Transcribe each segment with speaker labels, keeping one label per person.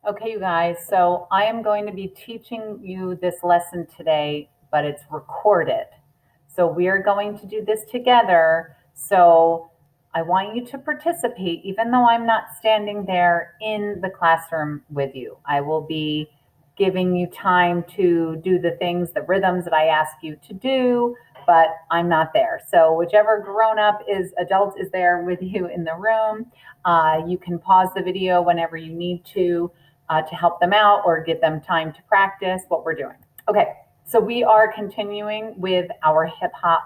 Speaker 1: Okay, you guys, so I am going to be teaching you this lesson today, but it's recorded. So we are going to do this together. So I want you to participate, even though I'm not standing there in the classroom with you. I will be giving you time to do the things, the rhythms that I ask you to do, but I'm not there. So whichever adult is there with you in the room, you can pause the video whenever you need to help them out or give them time to practice what we're doing. Okay, so we are continuing with our hip hop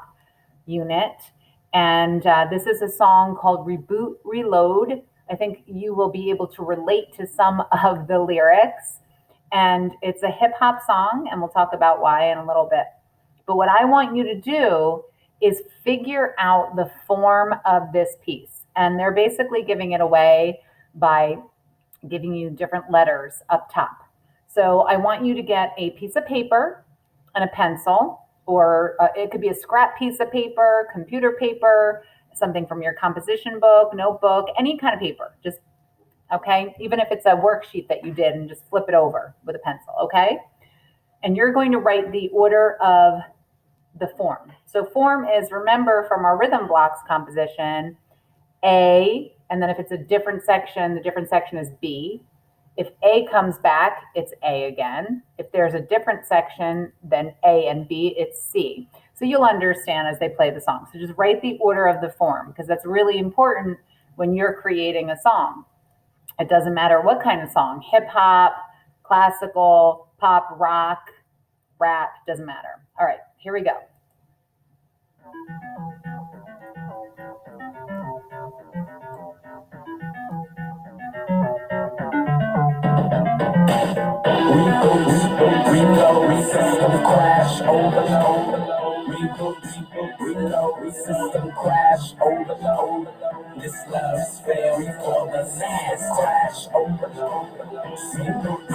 Speaker 1: unit, and this is a song called Reboot Reload. I think you will be able to relate to some of the lyrics, and it's a hip hop song, and we'll talk about why in a little bit. But what I want you to do is figure out the form of this piece, and they're basically giving it away by giving you different letters up top. So I want you to get a piece of paper and a pencil, or it could be a scrap piece of paper, computer paper, something from your composition book, notebook, any kind of paper. Just, okay? Even if it's a worksheet that you did and just flip it over with a pencil, okay? And you're going to write the order of the form. So form is, remember from our rhythm blocks composition, A, and then if it's a different section, the different section is B. If A comes back, it's A again. If there's a different section than A and B, it's C. So you'll understand as they play the song. So just write the order of the form, because that's really important when you're creating a song. It doesn't matter what kind of song, hip hop, classical, pop, rock, rap, doesn't matter. All right, here we go. Reload, system crash, overload. Reload, system crash, overload. This love's fair, we call the last crash, overload.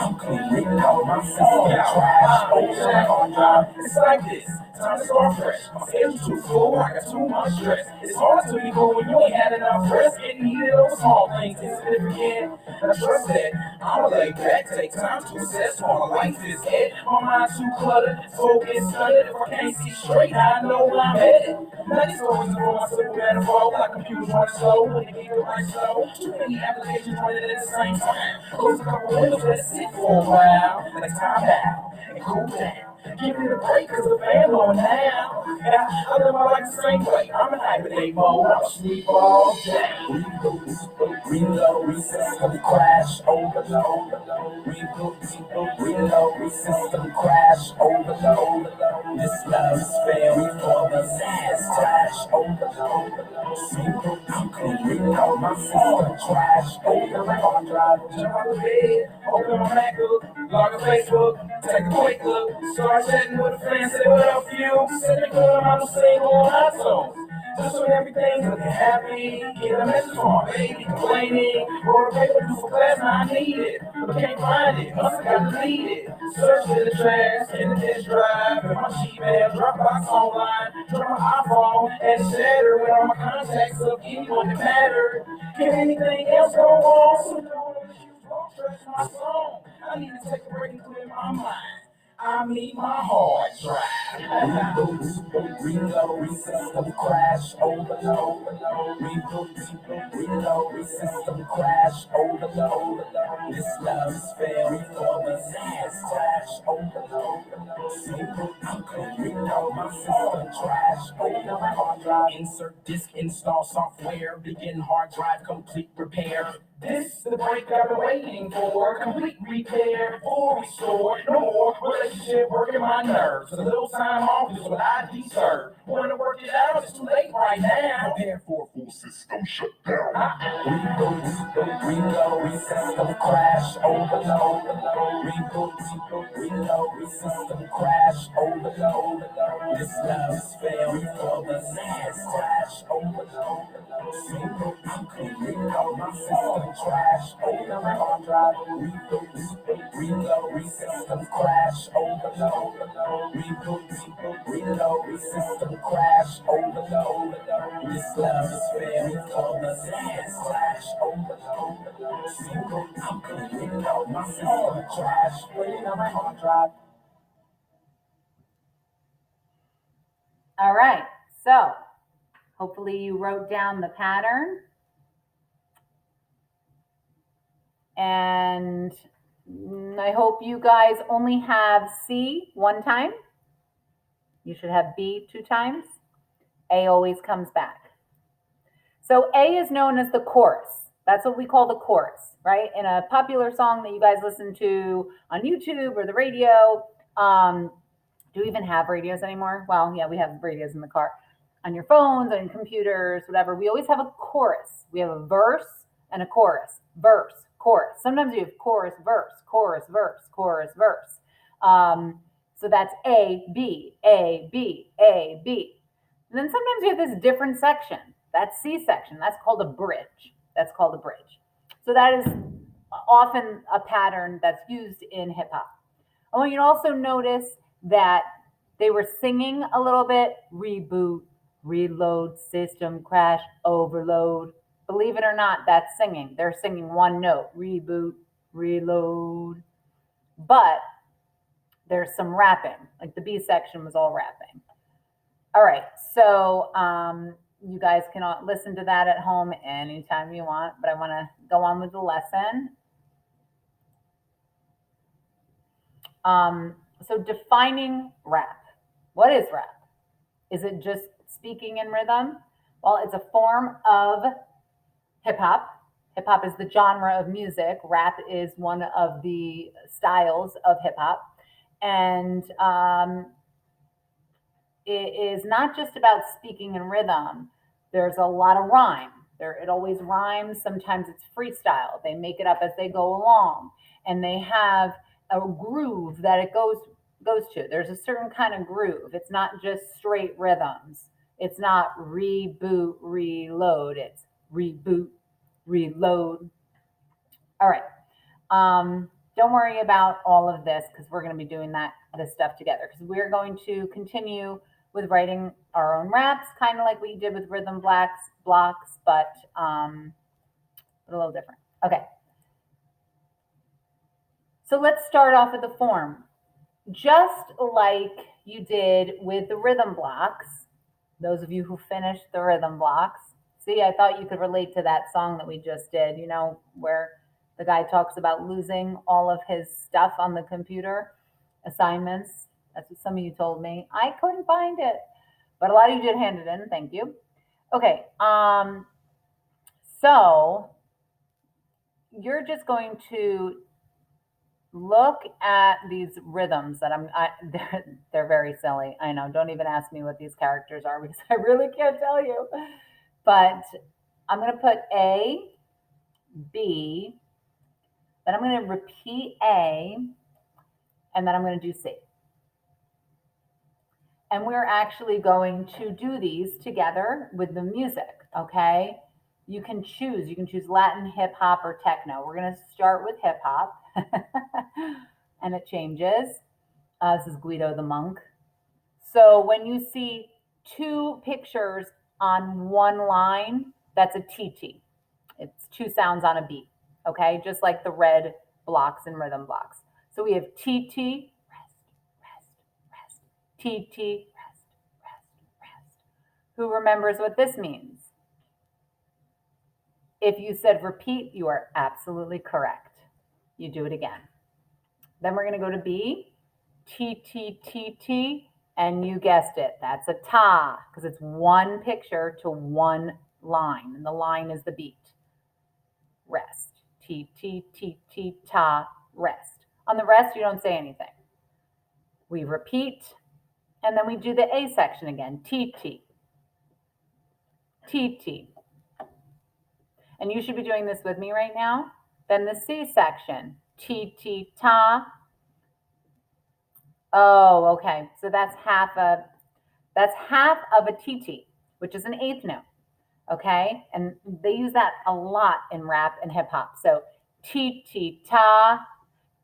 Speaker 1: I'm clean, reload, my system trash, overload. It's like this, time to start fresh. My schedule's too full, I got too much stress. It's hard to be cool when you ain't had enough rest. Getting heated over small things, insignificant. And I trust that I'ma lay back, take time to assess while my life is head. My mind too cluttered, focus stunned. If I can't see straight, I know where I'm headed. Now these stories are my simple manifold, like computers running slow, when they keep it right slow. Too many applications running at the same time. Close a couple windows, let it sit for a while. Let it time out and cool down. Give it a break, cause the fan blowing now. Yeah, I live my life the same way. I'm in hibernate mode, I'm asleep all day. Reload, system crash, overload. Reload, system crash, overload. This love's fair, we call this ass trash, overload. I'm clean, reload, my system trash, overload. Drive, jump out the bed, open my MacBook, log on Facebook, take a quick look, start chatting with a friend, say what up, you? Send me good, I'm single on iTunes. Just when everything's looking happy, get a message from my baby complaining. Wrote a paper due for class, now I need it, but can't find it, must have got deleted it. Search in the trash, in the disk drive, in my Gmail, Dropbox online, drop my iPhone, and shatter with all my contacts of anyone that mattered. Can anything else go wrong? So don't let you wrong, stretch my song. I need to take a break and clear my mind. I need my hard drive. Reload, system crash, overload. Reload, system crash, overload. This love's fair, we call this ass trash, overload. I'm clean, reload, my system trash, overload. Insert disk, install software, begin hard drive, complete repair. This the break I've been waiting for. Complete repair, full restore. No more relationship working my nerves. A little time off is what I deserve. Wanna work it out? It's too late right now. Prepare for a full system shutdown. Reload, system crash, overload. Reload, system crash, overload. This love's fair, we call this ass crash, overload. I'm clean, reload, my
Speaker 2: my system trash, open up hard drive, reboot, reload, system crash, overload, reboot, reload, system crash, overload, this love is fair, we call the sand slash, overload, reboot, reload, my system trash, open up hard drive.
Speaker 1: All right, so hopefully you wrote down the pattern. And I hope you guys only have C one time. You should have B 2 times. A always comes back. So A is known as the chorus. That's what we call the chorus, right? In a popular song that you guys listen to on YouTube or the radio. Do we even have radios anymore? Well, yeah, we have radios in the car. On your phones, on computers, whatever. We always have a chorus. We have a verse and a chorus. Verse, chorus. Sometimes you have chorus, verse, chorus, verse, chorus, verse. So that's A, B, A, B, A, B. And then sometimes you have this different section. That's C section. That's called a bridge. That's called a bridge. So that is often a pattern that's used in hip hop. I want you to also notice that they were singing a little bit. Reboot, reload, system crash, overload. Believe it or not, that's singing. They're singing one note. Reboot, reload. But there's some rapping. Like the B section was all rapping. All right, so you guys can listen to that at home anytime you want, but I want to go on with the lesson. So defining rap. What is rap? Is it just speaking in rhythm? Well, it's a form of hip hop. Hip hop is the genre of music. Rap is one of the styles of hip hop. And it is not just about speaking in rhythm. There's a lot of rhyme. It always rhymes. Sometimes it's freestyle. They make it up as they go along, and they have a groove that it goes to. There's a certain kind of groove. It's not just straight rhythms. It's not reboot, reload. It's reboot, reload. All right. Don't worry about all of this because we're going to be doing this stuff together because we're going to continue with writing our own raps, kind of like we did with rhythm blocks, but a little different. Okay. So let's start off with the form. Just like you did with the rhythm blocks, those of you who finished the rhythm blocks, see, I thought you could relate to that song that we just did, where the guy talks about losing all of his stuff on the computer, assignments. That's what some of you told me. I couldn't find it, but a lot of you did hand it in. Thank you. Okay. So you're just going to look at these rhythms that they're very silly. I know. Don't even ask me what these characters are because I really can't tell you. But I'm going to put A, B, then I'm going to repeat A, and then I'm going to do C. And we're actually going to do these together with the music, okay? You can choose Latin, hip hop, or techno. We're going to start with hip hop, and it changes. This is Guido the Monk. So when you see two pictures on one line, that's a TT. It's two sounds on a beat, okay? Just like the red blocks and rhythm blocks. So we have TT, rest, rest, rest, TT, rest, rest, rest. Who remembers what this means? If you said repeat, you are absolutely correct. You do it again. Then we're going to go to B, T, T, T, T, and you guessed it. That's a ta, because it's one picture to one line, and the line is the beat. Rest. T, T, T, T, ta, rest. On the rest, you don't say anything. We repeat, and then we do the A section again. T, T. T, T. And you should be doing this with me right now. Then the C section. T, T, ta. Oh, okay. So that's half of a TT, which is an eighth note. okay? And they use that a lot in rap and hip hop. So ti ti ta,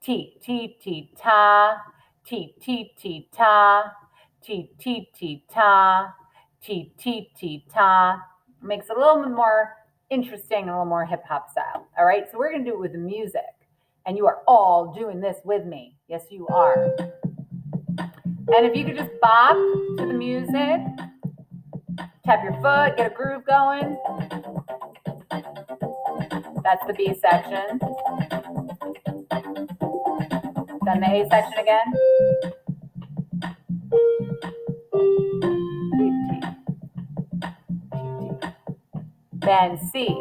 Speaker 1: ti ti ti ta, ti ti ti ta, ti ti ti ta, ti ti ti ta. Makes it a little bit more interesting and a little more hip hop style. All right, so we're gonna do it with the music. And you are all doing this with me. Yes, you are. And if you could just bop to the music, tap your foot, get a groove going. That's the B section. Then the A section again. Then C.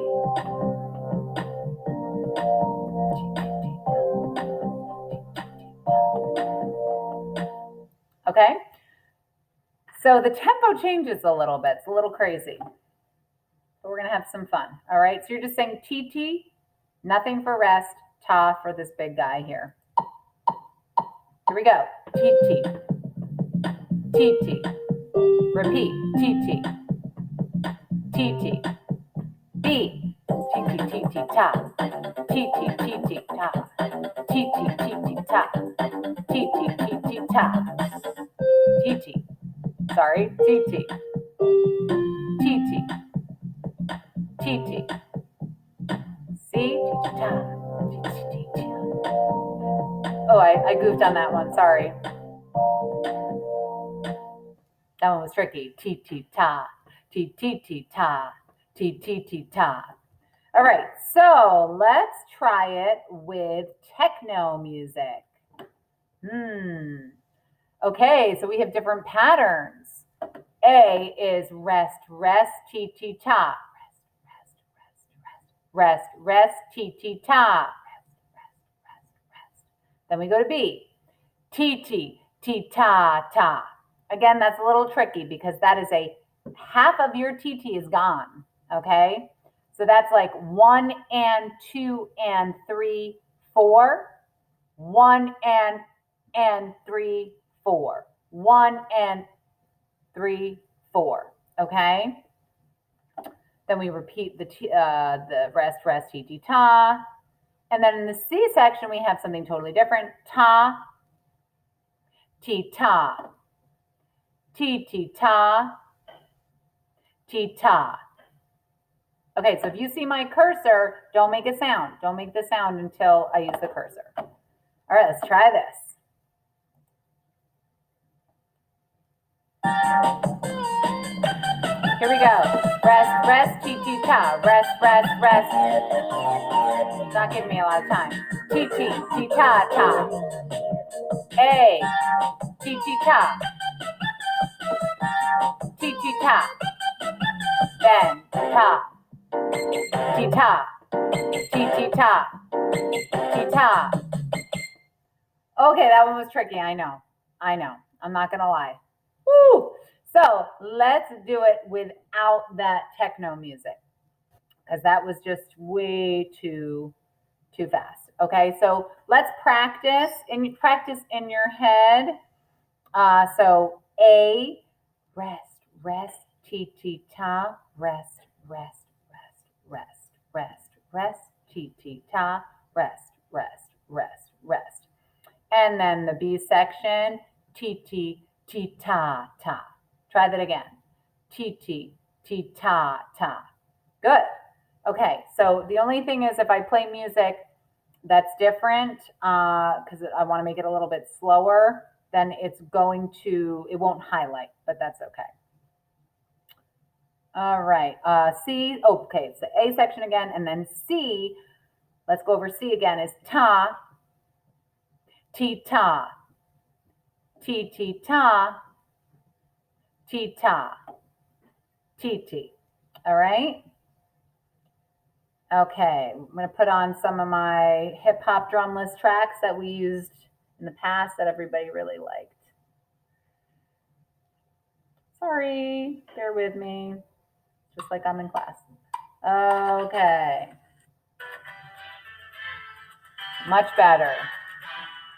Speaker 1: Okay? So the tempo changes a little bit. It's a little crazy. But we're going to have some fun. All right? So you're just saying T, nothing for rest, ta for this big guy here. Here we go. T. Repeat. T. B. T ta. T ta. T ta. T ta. T. Sorry. T. See? Ta. Oh, I goofed on that one. Sorry. That one was tricky. Ta. Ta. Ta. All right, so let's try it with techno music. Okay, so we have different patterns. A is rest, ta. Rest, ta. Then we go to B. Ta. Again, that's a little tricky because that is half of your TT is gone, okay? So that's like 1 and 2 and 3, 4. 1 and 3, 4. 1 and 3, 4. Okay. Then we repeat the rest, T, ta. And then in the C section, we have something totally different. Ta, ta. Ta, ta. Okay, so if you see my cursor, don't make a sound. Don't make the sound until I use the cursor. All right, let's try this. Here we go. Rest, ta. Rest. It's not giving me a lot of time. Ta. A, ta. Ta. Then ta. Ta. Ta. Okay, that one was tricky. I know. I'm not going to lie. Woo! So let's do it without that techno music because that was just way too fast. Okay, so let's practice and you practice in your head. So A, rest, ta, rest, ta, rest. And then the B section, ta. Try that again. Ta. Good. Okay, so the only thing is if I play music that's different, because I want to make it a little bit slower, then it won't highlight, but that's okay. All right, C, okay, it's the A section again, and then C, let's go over C again, is ta, ta. All right? Okay, I'm going to put on some of my hip hop drumless tracks that we used in the past that everybody really liked. Sorry, bear with me, just like I'm in class. Okay. Much better.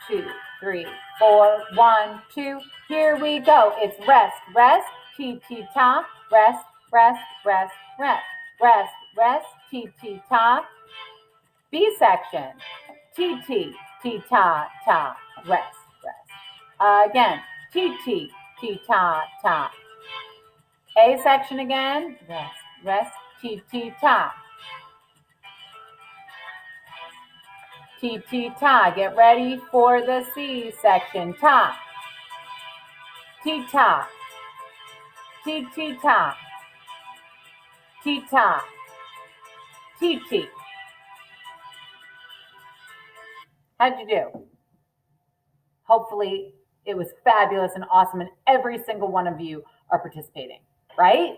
Speaker 1: 2, 3, 4, 1, 2. Here we go. It's rest, ta, rest. rest, rest, T-T-ta. B section, T-T-T-ta-ta, rest, rest. Again, T-T-T-ta-ta. A section again, rest, rest, T-T-ta. T-T-ta, get ready for the C section, ta. T-ta, T-T-ta, T-ta, T-T. How'd you do? Hopefully it was fabulous and awesome and every single one of you are participating, right?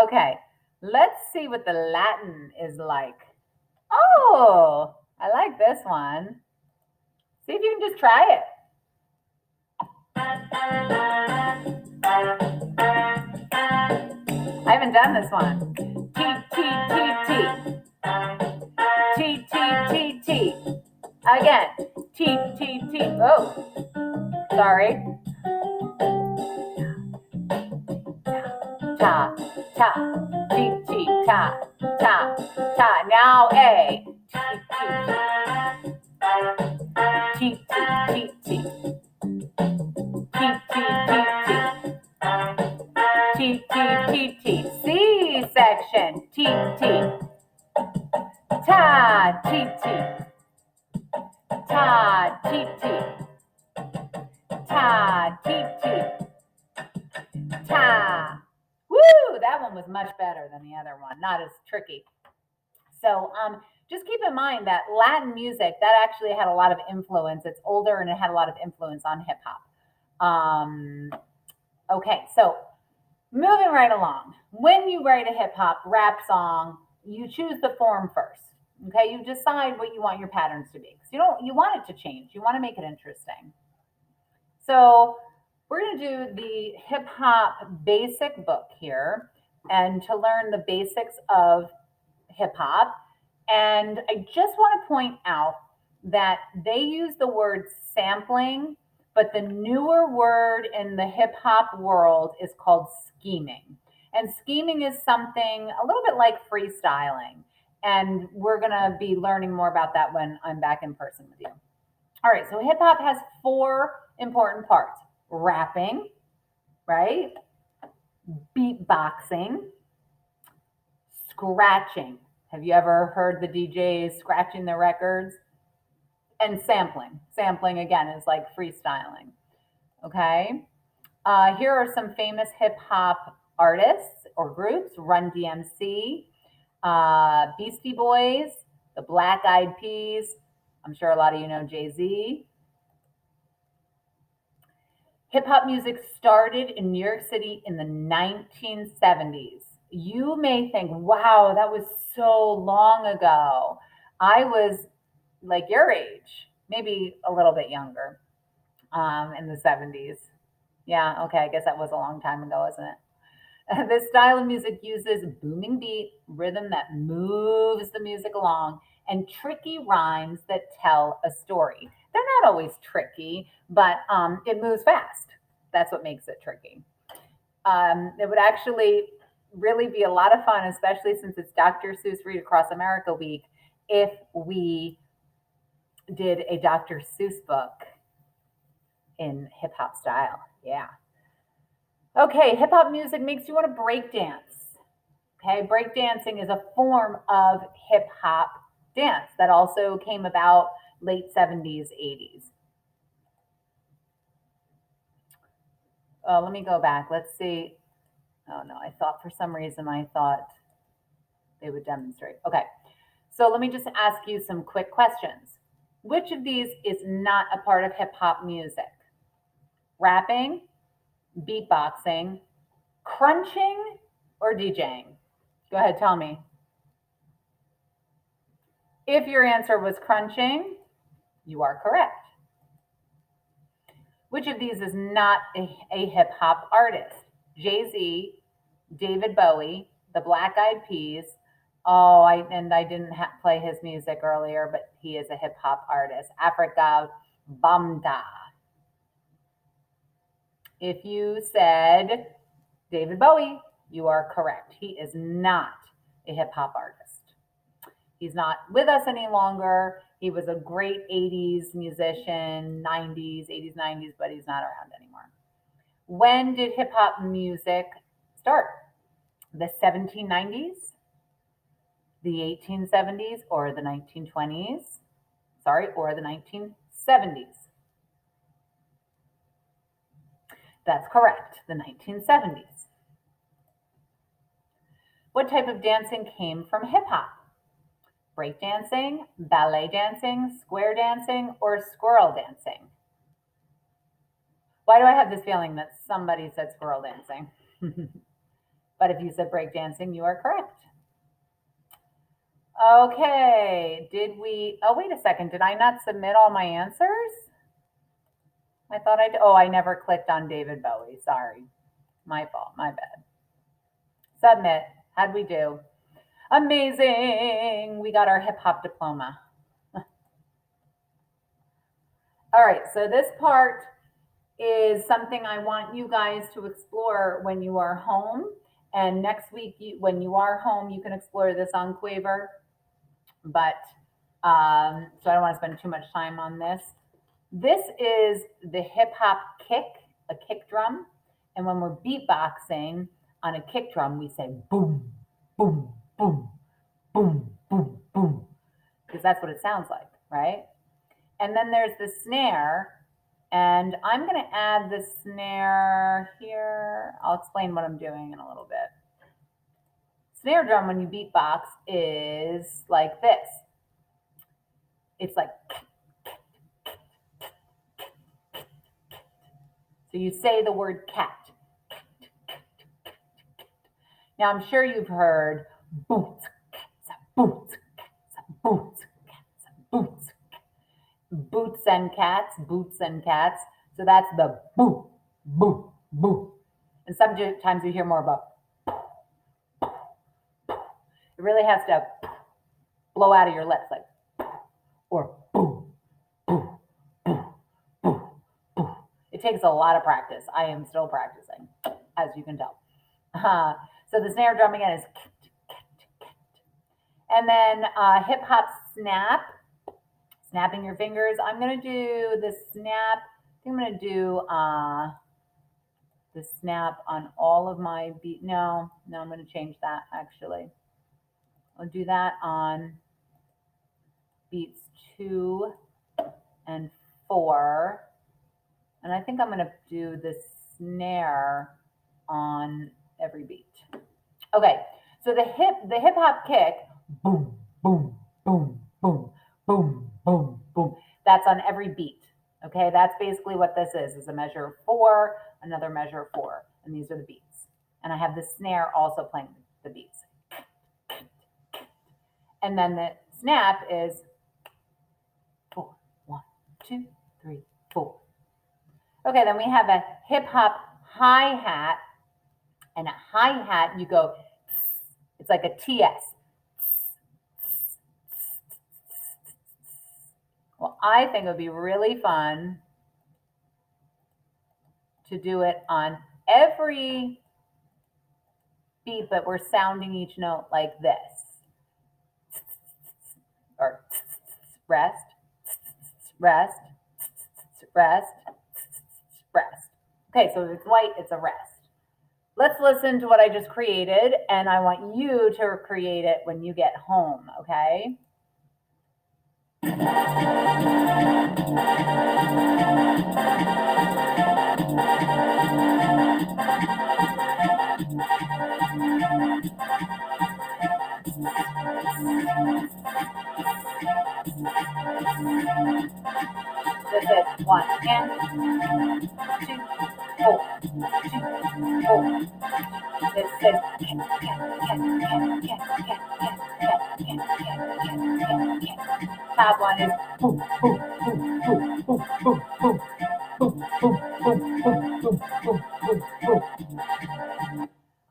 Speaker 1: Okay, let's see what the Latin is like. Oh, I like this one. See if you can just try it. I haven't done this one. T, T, T, T. T, T, T, T. Again. T, T, T. Oh, sorry. Ta, ta. T, T, ta, ta, ta. Now A. T, T, T, T. T, T, T, T. T, T, T, T. C section. T, T. Ta, T, T. Ta, T, T. Ta, T, T. Ta. Woo! That one was much better than the other one. Not as tricky. So just keep in mind that Latin music, that actually had a lot of influence. It's older and it had a lot of influence on hip hop. Okay, so moving right along. When you write a hip hop rap song, you choose the form first. Okay, you decide what you want your patterns to be. So you want it to change. You want to make it interesting. So we're going to do the hip hop basic book here and to learn the basics of hip hop. And I just want to point out that they use the word sampling, but the newer word in the hip hop world is called scheming. And scheming is something a little bit like freestyling. And we're going to be learning more about that when I'm back in person with you. All right, so hip hop has four important parts: rapping, right? Beatboxing, scratching. Have you ever heard the DJs scratching their records? And sampling. Sampling, again, is like freestyling. Okay. Here are some famous hip hop artists or groups: Run DMC, Beastie Boys, the Black Eyed Peas. I'm sure a lot of you know Jay-Z. Hip hop music started in New York City in the 1970s. You may think, wow, that was so long ago. I was like your age, maybe a little bit younger, in the 70s. Yeah, okay, I guess that was a long time ago, wasn't it? This style of music uses booming beat, rhythm that moves the music along, and tricky rhymes that tell a story. They're not always tricky, but it moves fast. That's what makes it tricky. It would actually really be a lot of fun, especially since it's Dr. Seuss Read Across America Week, if we did a Dr. Seuss book in hip hop style. Yeah. Okay, hip hop music makes you want to break dance. Okay, break dancing is a form of hip hop dance that also came about late 70s, 80s. Let me go back. Let's see. Oh no, I thought for some reason I thought they would demonstrate. Okay, so let me just ask you some quick questions. Which of these is not a part of hip hop music? Rapping, beatboxing, crunching, or DJing? Go ahead, tell me. If your answer was crunching, you are correct. Which of these is not a hip hop artist? Jay-Z, David Bowie, the Black Eyed Peas. Oh, I didn't play his music earlier, but he is a hip hop artist. Africa Bambaataa. If you said David Bowie, You are correct. He is not a hip hop artist. He's not with us any longer. He was a great 80s musician, 90s, 80s, 90s, but he's not around anymore. When did hip hop music start? The 1790s, the 1870s, or the 1920s? Sorry, or the 1970s? That's correct, the 1970s. What type of dancing came from hip hop? Breakdancing, ballet dancing, square dancing, or squirrel dancing? Why do I have this feeling that somebody said squirrel dancing? But if you said breakdancing, you are correct. Okay, oh, wait a second. Did I not submit all my answers? I thought I did. Oh, I never clicked on David Bowie. Sorry. My fault. My bad. Submit. How'd we do? Amazing. We got our hip hop diploma. All right, so this part is something I want you guys to explore when you are home. And next week, when you are home, you can explore this on Quaver. But so I don't want to spend too much time on this. This is the hip hop kick, a kick drum. And when we're beatboxing on a kick drum, we say boom, boom, boom, boom, boom, boom, because that's what it sounds like, right? And then there's the snare. And I'm going to add the snare here. I'll explain what I'm doing in a little bit. Snare drum, when you beatbox, is like this. It's like, so you say the word cat. Now, I'm sure you've heard boots, boots, boots, boots, boots and cats, boots and cats. So that's the boo, boo, boo. And sometimes you hear more about, it really has to blow out of your lips like, or boo, boo, boo, boo, boo. It takes a lot of practice. I am still practicing, as you can tell. So the snare drum again is, and then hip hop snap, snapping your fingers. I'm going to do the snap. I think I'm going to do the snap on all of my beat. No, I'm going to change that actually. I'll do that on beats 2 and 4. And I think I'm going to do the snare on every beat. Okay, so the hip hop kick, boom, boom, boom, boom, boom, boom, boom. That's on every beat. Okay, that's basically what this is a measure of 4, another measure of 4, and these are the beats. And I have the snare also playing the beats. And then the snap is 4, 1, 2, 3, 4. Okay, then we have a hip hop hi-hat, and a hi-hat, you go, it's like a TS. Well, I think it would be really fun to do it on every beat, but we're sounding each note like this. Or rest, rest, rest, rest. Okay, so if it's white, it's a rest. Let's listen to what I just created, and I want you to create it when you get home, okay? This is 1 and 2, 4, 2, 4. This is top one is boom, boom, boom, boom, boom, boom, boom, boom, boom, boom, boom, boom, boom, boom, boom.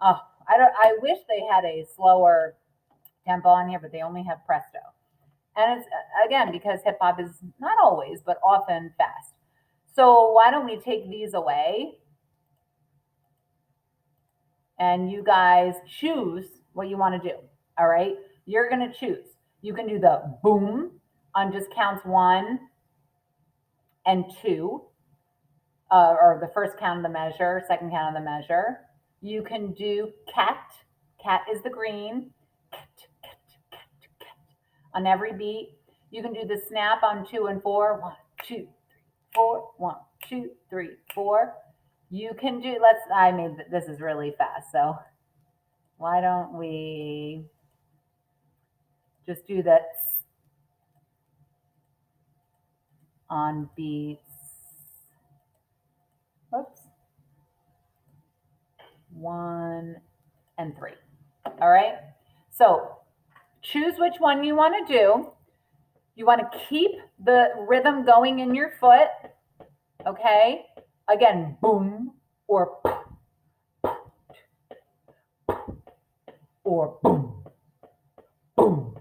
Speaker 1: Oh, I wish they had a slower tempo on here, but they only have presto. And it's again because hip hop is not always, but often fast. So why don't we take these away? and you guys choose what you want to do. All right. You're going to choose. You can do the boom on just counts 1 and 2, or the first count of the measure, second count of the measure. You can do cat. Cat is the green. Cat, cat, cat, cat. On every beat. You can do the snap on 2 and 4. 1, 2, 3, 4. 1, 2, 3, 4. You can do, I made, this is really fast. So why don't we just do that on beats. Oops. 1 and 3. All right. So choose which one you want to do. You want to keep the rhythm going in your foot. Okay. Again, boom or boom, boom.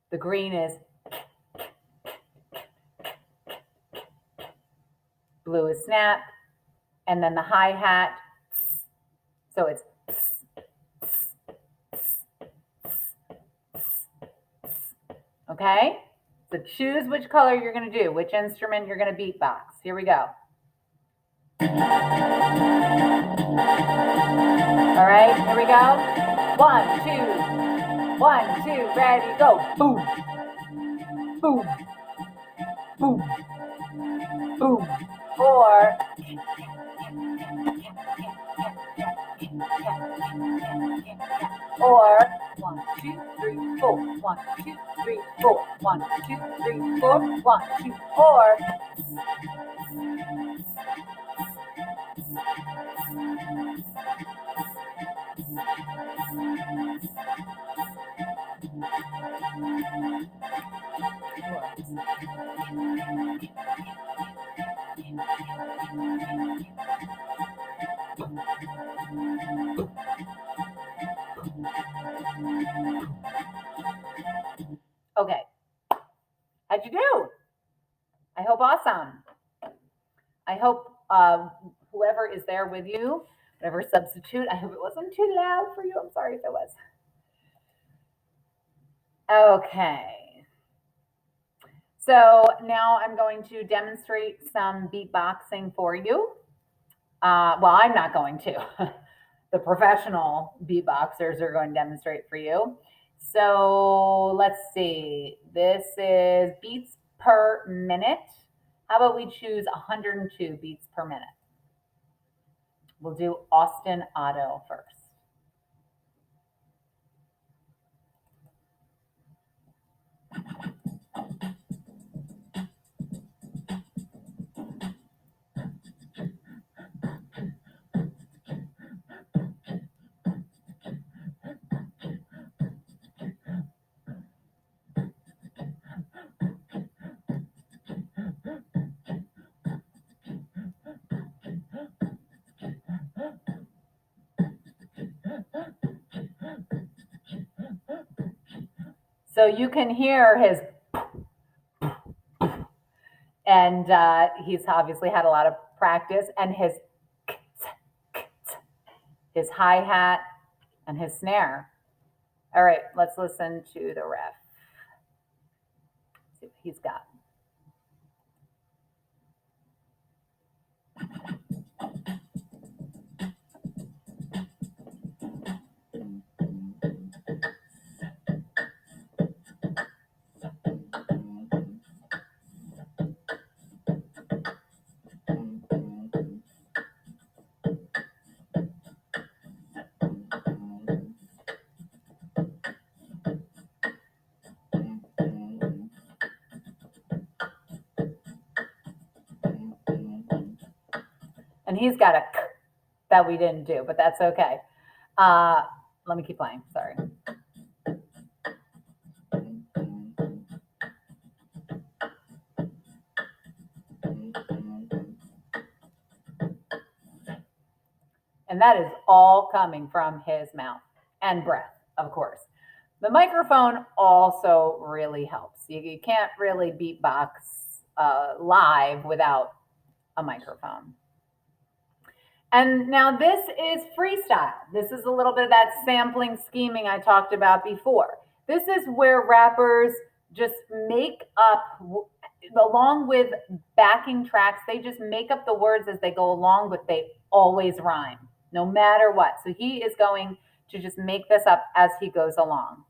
Speaker 1: The green is blue is snap, and then the hi-hat. So it's okay. So choose which color you're going to do, which instrument you're going to beatbox. Here we go. All right, here we go. 1, 2, 1, 2, ready, go. Boom, boom, boom, boom. 4. Or 1, 2, 3, 4. 1, 2, 3, 4. 1, 2, 3, 4. 1, 2, 4. Okay. How'd you do? I hope awesome. I hope whoever is there with you, whatever substitute, I hope it wasn't too loud for you. I'm sorry if it was. Okay. So now I'm going to demonstrate some beatboxing for you. Well, I'm not going to. The professional beatboxers are going to demonstrate for you. So let's see. This is beats per minute. How about we choose 102 beats per minute? We'll do Austin Otto first. So you can hear his, and he's obviously had a lot of practice, and his hi-hat and his snare. All right, let's listen to the ref. See what he's got. And he's got a that we didn't do, but that's okay. Let me keep playing. Sorry. And that is all coming from his mouth and breath, of course. The microphone also really helps. You can't really beatbox live without a microphone. And now this is freestyle. This is a little bit of that sampling scheming I talked about before. This is where rappers just make up, along with backing tracks, they just make up the words as they go along, but they always rhyme, no matter what. So he is going to just make this up as he goes along.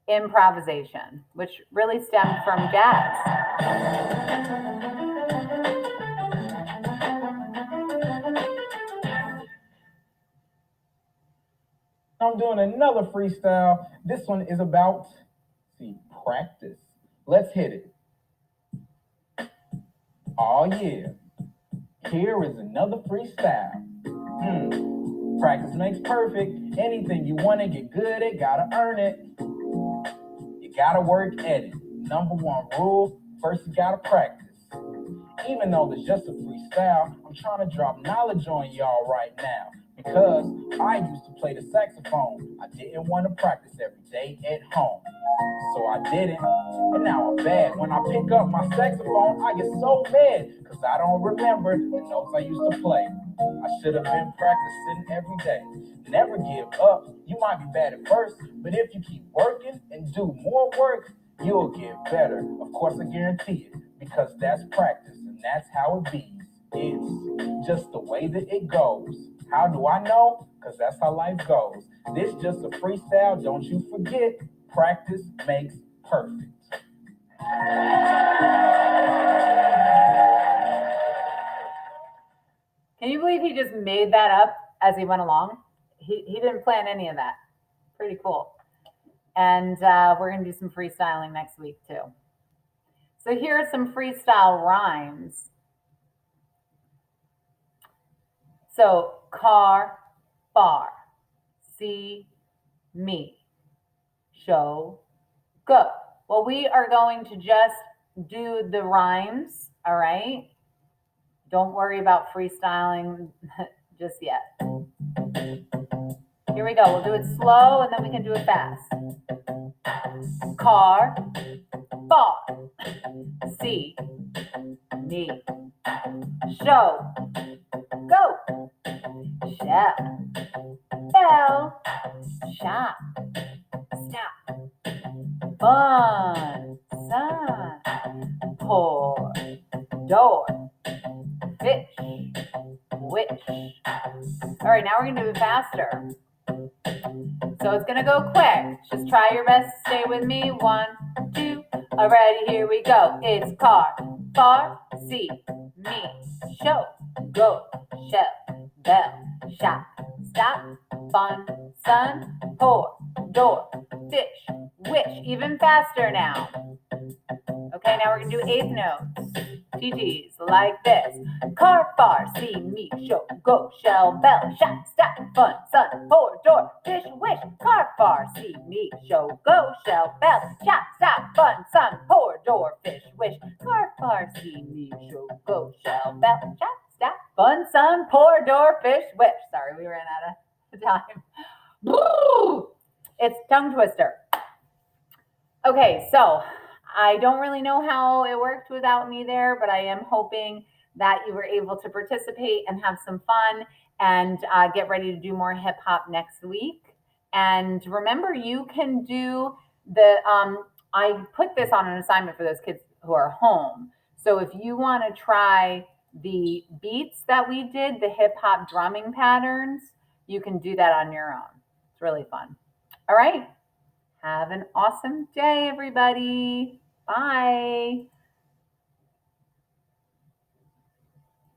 Speaker 1: Improvisation, which really stemmed from jazz.
Speaker 2: I'm doing another freestyle. This one is about, practice. Let's hit it. Oh yeah. Here is another freestyle. Practice makes perfect. Anything you want to get good at, gotta earn it. You gotta work at it. Number one rule, first you gotta practice. Even though it's just a freestyle, I'm trying to drop knowledge on y'all right now. Because I used to play the saxophone. I didn't want to practice every day at home. So I didn't, and now I'm bad. When I pick up my saxophone, I get so mad because I don't remember the notes I used to play. I should have been practicing every day. Never give up. You might be bad at first, but if you keep working and do more work, you'll get better. Of course, I guarantee it, because that's practice, and that's how it be. It's just the way that it goes. How do I know? Because that's how life goes. This just a freestyle, don't you forget. Practice makes perfect.
Speaker 1: Can you believe he just made that up as he went along? He didn't plan any of that. Pretty cool. And we're going to do some freestyling next week too. So here are some freestyle rhymes. So car, bar, see, me, show, go. Well, we are going to just do the rhymes, all right? Don't worry about freestyling just yet. Here we go. We'll do it slow and then we can do it fast. Car, bar, see, me, show, go, shell, bell, shop, stop, fun, sun, pour, door, fish, wish. All right, now we're gonna do it faster. So it's gonna go quick. Just try your best to stay with me. 1, 2, alrighty, here we go. It's car, bar, see, me, show, go, shell, bell, shop, stop, fun, sun, pour, door, fish, wish. Even faster now. Okay, now we're gonna do eighth notes. TTs like this. Car, bar, see, me, show, go, shell, bell, shop, stop, fun, sun, pour, door, fish, wish. Car, bar, see, me, show, go, shell, bell, shop, stop, fun, sun, pour, door, fish, wish. Car, bar, see, me, show, go, shell, bell, shop, stop, fun, sun, pour, door, fish, wish. Sorry, we ran out of time. It's tongue twister. Okay, so I don't really know how it worked without me there, but I am hoping that you were able to participate and have some fun and get ready to do more hip hop next week. And remember, you can do I put this on an assignment for those kids who are home. So if you want to try the beats that we did, the hip hop drumming patterns, you can do that on your own. It's really fun. All right. Have an awesome day, everybody. Bye.